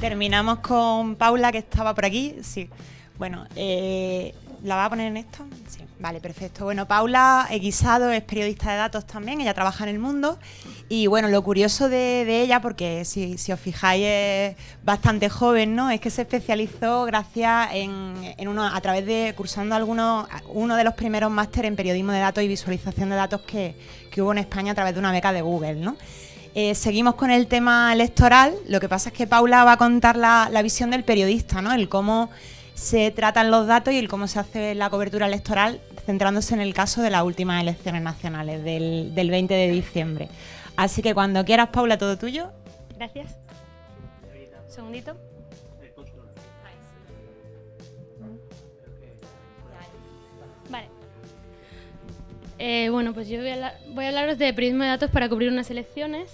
terminamos con Paula, que estaba por aquí. Sí. Bueno, ¿la va a poner en esto? Sí, vale, perfecto. Bueno, Paula Guisado es periodista de datos también, ella trabaja en El Mundo. Y bueno, lo curioso de ella, porque si os fijáis es bastante joven, ¿no? Es que se especializó gracias a través de cursando uno de los primeros máster en periodismo de datos y visualización de datos que hubo en España a través de una beca de Google, ¿no? Seguimos con el tema electoral. Lo que pasa es que Paula va a contar la visión del periodista, ¿no? El cómo se tratan los datos y el cómo se hace la cobertura electoral, centrándose en el caso de las últimas elecciones nacionales del 20 de diciembre. Así que cuando quieras, Paula, todo tuyo. Gracias. Un segundito. Vale. Bueno, pues yo voy a hablaros de periodismo de datos para cubrir unas elecciones.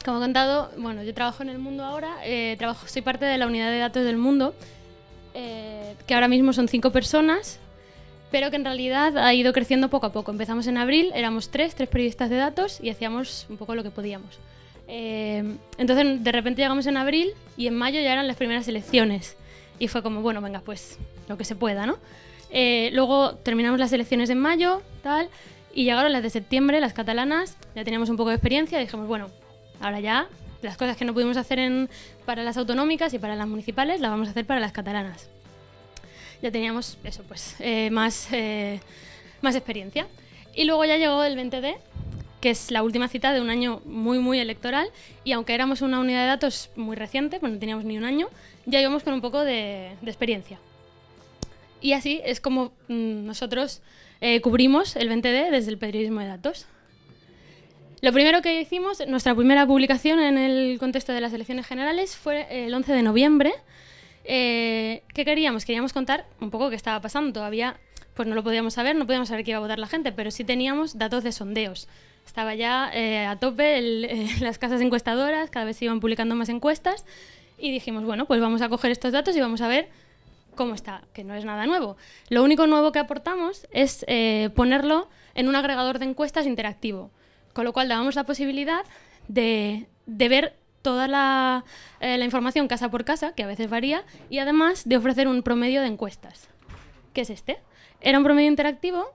Como he contado, bueno, yo trabajo en El Mundo ahora, soy parte de la unidad de datos del Mundo, que ahora mismo son 5 personas, pero que en realidad ha ido creciendo poco a poco. Empezamos en abril, éramos 3 periodistas de datos y hacíamos un poco lo que podíamos. Entonces, de repente llegamos en abril y en mayo ya eran las primeras elecciones. Y fue como, bueno, venga, pues lo que se pueda, ¿no? Luego terminamos las elecciones en mayo, tal, y llegaron las de septiembre, las catalanas, ya teníamos un poco de experiencia y dijimos, bueno, ahora ya las cosas que no pudimos hacer para las autonómicas y para las municipales las vamos a hacer para las catalanas. Ya teníamos eso, pues más experiencia. Y luego ya llegó el 20D, que es la última cita de un año muy, muy electoral, y aunque éramos una unidad de datos muy reciente, pues no teníamos ni un año, ya íbamos con un poco de experiencia. Y así es como nosotros cubrimos el 20D desde el periodismo de datos. Lo primero que hicimos, nuestra primera publicación en el contexto de las elecciones generales fue el 11 de noviembre. ¿Qué queríamos? Queríamos contar un poco qué estaba pasando. Todavía pues no lo podíamos saber, no podíamos saber qué iba a votar la gente, pero sí teníamos datos de sondeos. Estaba ya a tope las casas encuestadoras, cada vez se iban publicando más encuestas y dijimos, bueno, pues vamos a coger estos datos y vamos a ver cómo está, que no es nada nuevo. Lo único nuevo que aportamos es ponerlo en un agregador de encuestas interactivo. Con lo cual dábamos la posibilidad de ver toda la información casa por casa, que a veces varía, y además de ofrecer un promedio de encuestas. ¿Qué es este? Era un promedio interactivo.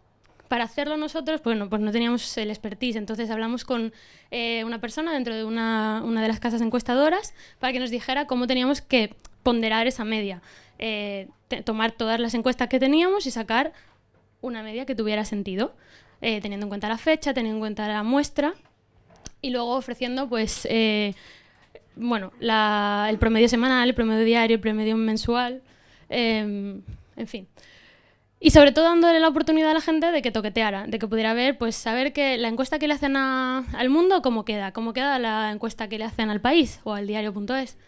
Para hacerlo nosotros, bueno, pues no teníamos el expertise, entonces hablamos con una persona dentro de una de las casas encuestadoras para que nos dijera cómo teníamos que ponderar esa media. Tomar todas las encuestas que teníamos y sacar una media que tuviera sentido. Teniendo en cuenta la fecha, teniendo en cuenta la muestra y luego ofreciendo pues bueno, el promedio semanal, el promedio diario, el promedio mensual, en fin. Y sobre todo dándole la oportunidad a la gente de que toqueteara, de que pudiera ver, pues saber que la encuesta que le hacen al Mundo, cómo queda la encuesta que le hacen al País o al diario.es.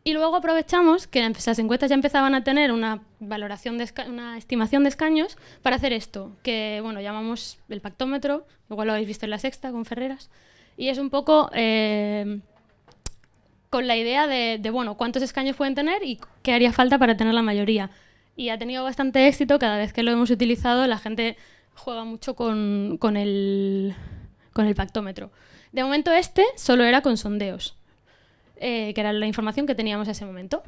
Y luego aprovechamos que las encuestas ya empezaban a tener una valoración una estimación de escaños para hacer esto, que bueno, llamamos el pactómetro, igual lo habéis visto en La Sexta con Ferreras, y es un poco con la idea de bueno, cuántos escaños pueden tener y qué haría falta para tener la mayoría. Y ha tenido bastante éxito, cada vez que lo hemos utilizado la gente juega mucho con el pactómetro. De momento solo era con sondeos. Que era la información que teníamos en ese momento.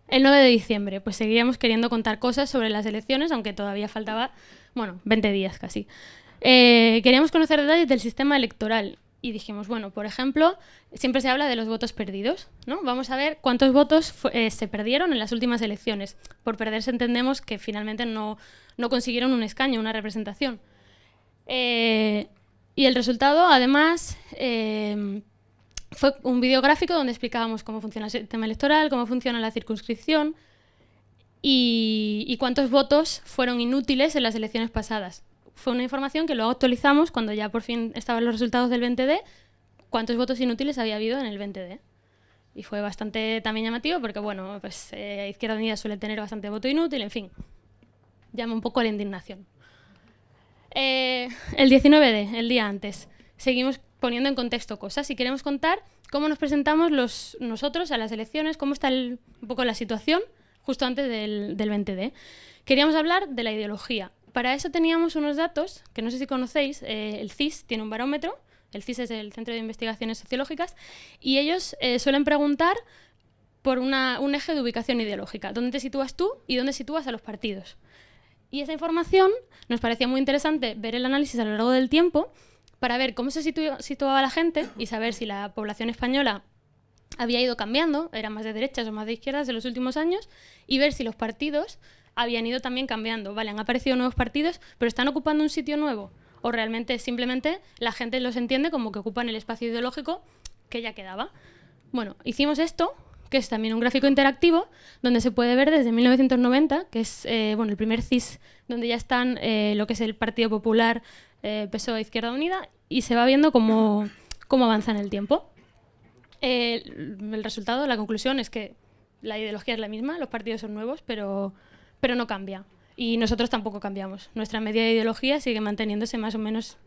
El 9 de diciembre, pues seguíamos queriendo contar cosas sobre las elecciones, aunque todavía faltaba, bueno, 20 días casi. Queríamos conocer detalles del sistema electoral y dijimos, bueno, por ejemplo, siempre se habla de los votos perdidos, ¿no? Vamos a ver cuántos votos se perdieron en las últimas elecciones. Por perderse entendemos que finalmente no consiguieron un escaño, una representación. Y el resultado, además, fue un vídeo gráfico donde explicábamos cómo funciona el sistema electoral, cómo funciona la circunscripción y cuántos votos fueron inútiles en las elecciones pasadas. Fue una información que luego actualizamos cuando ya por fin estaban los resultados del 20D, cuántos votos inútiles había habido en el 20D. Y fue bastante también llamativo porque, bueno, pues Izquierda Unida suele tener bastante voto inútil, en fin, llama un poco a la indignación. El 19D, el día antes, seguimos poniendo en contexto cosas y queremos contar cómo nos presentamos nosotros a las elecciones, cómo está un poco la situación justo antes del 20D. Queríamos hablar de la ideología. Para eso teníamos unos datos que no sé si conocéis. El CIS tiene un barómetro El CIS es el Centro de Investigaciones Sociológicas, y ellos suelen preguntar por un eje de ubicación ideológica, dónde te sitúas tú y dónde sitúas a los partidos. Y esa información nos parecía muy interesante ver el análisis a lo largo del tiempo para ver cómo se situaba la gente y saber si la población española había ido cambiando, era más de derechas o más de izquierdas en los últimos años, y ver si los partidos habían ido también cambiando. Vale, han aparecido nuevos partidos, pero ¿están ocupando un sitio nuevo? O realmente simplemente la gente los entiende como que ocupan el espacio ideológico que ya quedaba. Bueno, hicimos esto, que es también un gráfico interactivo, donde se puede ver desde 1990, que es el primer CIS, donde ya están lo que es el Partido Popular, PSOE, Izquierda Unida, y se va viendo cómo avanza en el tiempo. El resultado, la conclusión es que la ideología es la misma, los partidos son nuevos, pero no cambia. Y nosotros tampoco cambiamos. Nuestra media de ideología sigue manteniéndose más o menos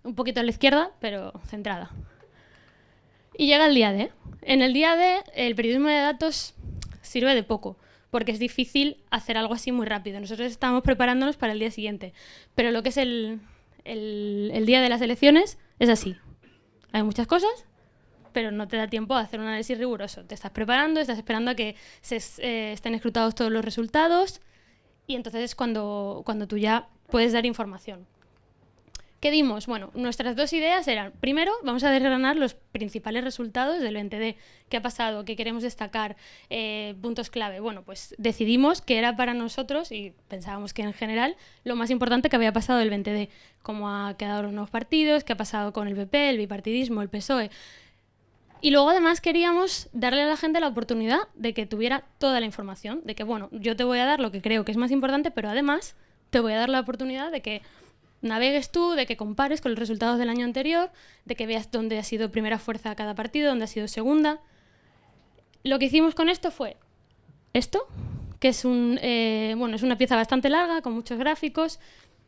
un poquito a la izquierda, pero centrada. Y llega el día D. En el día D, el periodismo de datos sirve de poco, porque es difícil hacer algo así muy rápido. Nosotros estamos preparándonos para el día siguiente, pero lo que es el día de las elecciones es así. Hay muchas cosas, pero no te da tiempo a hacer un análisis riguroso. Te estás preparando, estás esperando a que estén escrutados todos los resultados, y entonces es cuando tú ya puedes dar información. ¿Qué dimos? Bueno, nuestras dos ideas eran, primero, vamos a desgranar los principales resultados del 20D. ¿Qué ha pasado? ¿Qué queremos destacar? Puntos clave. Bueno, pues decidimos que era para nosotros, y pensábamos que en general, lo más importante que había pasado del 20D. Cómo ha quedado los nuevos partidos, qué ha pasado con el PP, el bipartidismo, el PSOE. Y luego además queríamos darle a la gente la oportunidad de que tuviera toda la información, de que, bueno, yo te voy a dar lo que creo que es más importante, pero además te voy a dar la oportunidad de que navegues tú, de que compares con los resultados del año anterior, de que veas dónde ha sido primera fuerza cada partido, dónde ha sido segunda. Lo que hicimos con esto fue esto, que es es una pieza bastante larga, con muchos gráficos,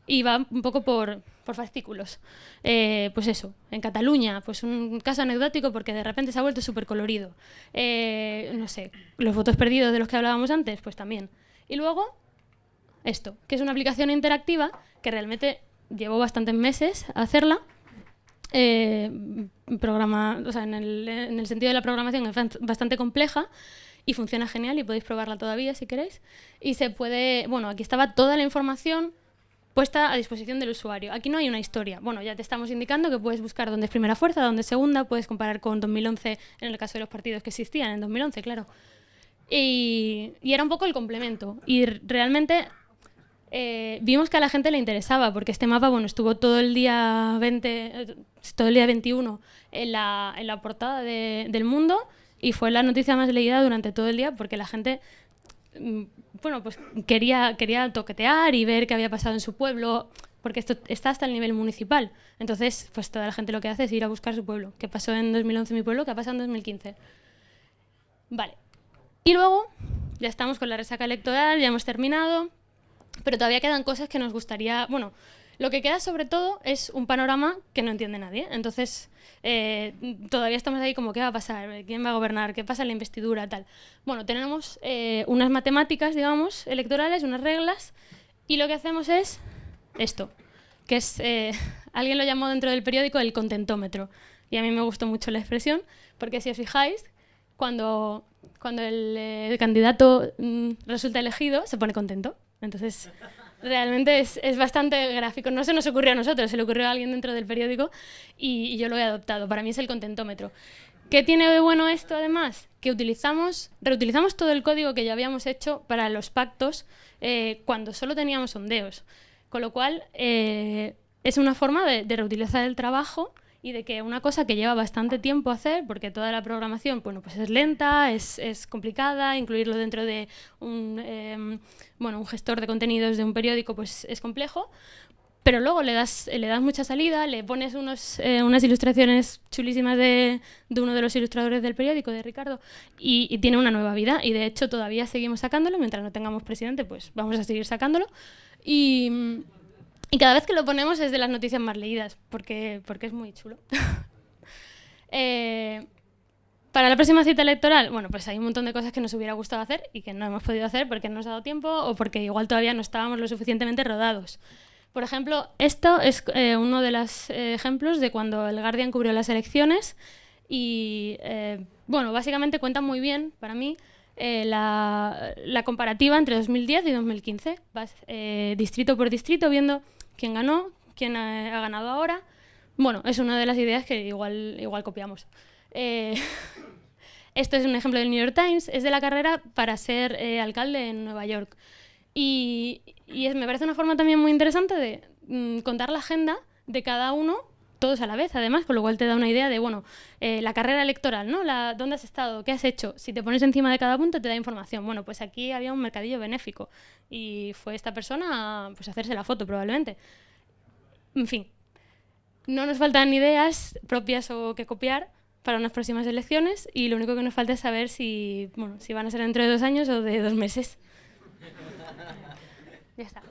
y va un poco por fascículos. Pues eso, en Cataluña, pues un caso anecdótico porque de repente se ha vuelto súper colorido. No sé, los votos perdidos de los que hablábamos antes, pues también. Y luego, esto, que es una aplicación interactiva que realmente llevó bastantes meses a hacerla. En el sentido de la programación es bastante compleja y funciona genial, y podéis probarla todavía si queréis. Y se puede, aquí estaba toda la información puesta a disposición del usuario. Aquí no hay una historia. Bueno, ya te estamos indicando que puedes buscar dónde es primera fuerza, dónde es segunda, puedes comparar con 2011 en el caso de los partidos que existían en 2011, claro. Y era un poco el complemento. Y realmente vimos que a la gente le interesaba, porque este mapa estuvo todo el día 21 en la portada del Mundo, y fue la noticia más leída durante todo el día, porque la gente pues quería toquetear y ver qué había pasado en su pueblo, porque esto está hasta el nivel municipal. Entonces, pues toda la gente lo que hace es ir a buscar su pueblo. ¿Qué pasó en 2011 en mi pueblo? ¿Qué ha pasado en 2015? Vale. Y luego, ya estamos con la resaca electoral, ya hemos terminado, pero todavía quedan cosas que nos gustaría... Lo que queda sobre todo es un panorama que no entiende nadie. Entonces, todavía estamos ahí como, ¿qué va a pasar? ¿Quién va a gobernar? ¿Qué pasa en la investidura? Tal. Bueno, tenemos unas matemáticas, digamos, electorales, unas reglas, y lo que hacemos es esto, que es, alguien lo llamó dentro del periódico el contentómetro, y a mí me gustó mucho la expresión, porque si os fijáis, cuando el candidato resulta elegido, se pone contento. Entonces, realmente es bastante gráfico. No se nos ocurrió a nosotros, se le ocurrió a alguien dentro del periódico, y yo lo he adoptado. Para mí es el contentómetro. ¿Qué tiene de bueno esto, además? Que reutilizamos todo el código que ya habíamos hecho para los pactos cuando solo teníamos sondeos. Con lo cual, es una forma de reutilizar el trabajo, y de que una cosa que lleva bastante tiempo hacer, porque toda la programación pues es lenta, es complicada, incluirlo dentro de un gestor de contenidos de un periódico pues es complejo, pero luego le das mucha salida, le pones unas ilustraciones chulísimas de uno de los ilustradores del periódico, de Ricardo, y tiene una nueva vida, y de hecho todavía seguimos sacándolo. Mientras no tengamos presidente, pues vamos a seguir sacándolo, y cada vez que lo ponemos es de las noticias más leídas, porque es muy chulo. Para la próxima cita electoral, pues hay un montón de cosas que nos hubiera gustado hacer y que no hemos podido hacer porque no nos ha dado tiempo, o porque igual todavía no estábamos lo suficientemente rodados. Por ejemplo, esto es uno de los ejemplos de cuando el Guardian cubrió las elecciones y, bueno, básicamente cuenta muy bien, para mí, la comparativa entre 2010 y 2015. Vas distrito por distrito viendo quién ganó, quién ha ganado ahora. Bueno, es una de las ideas que igual copiamos. Esto es un ejemplo del New York Times, es de la carrera para ser alcalde en Nueva York. Y me parece una forma también muy interesante de contar la agenda de cada uno, todos a la vez, además, con lo cual te da una idea de, bueno, la carrera electoral, ¿no? ¿Dónde has estado? ¿Qué has hecho? Si te pones encima de cada punto te da información. Bueno, pues aquí había un mercadillo benéfico y fue esta persona pues, a hacerse la foto, probablemente. En fin, no nos faltan ideas propias o que copiar para unas próximas elecciones y lo único que nos falta es saber si van a ser dentro de 2 años o de 2 meses. Ya está.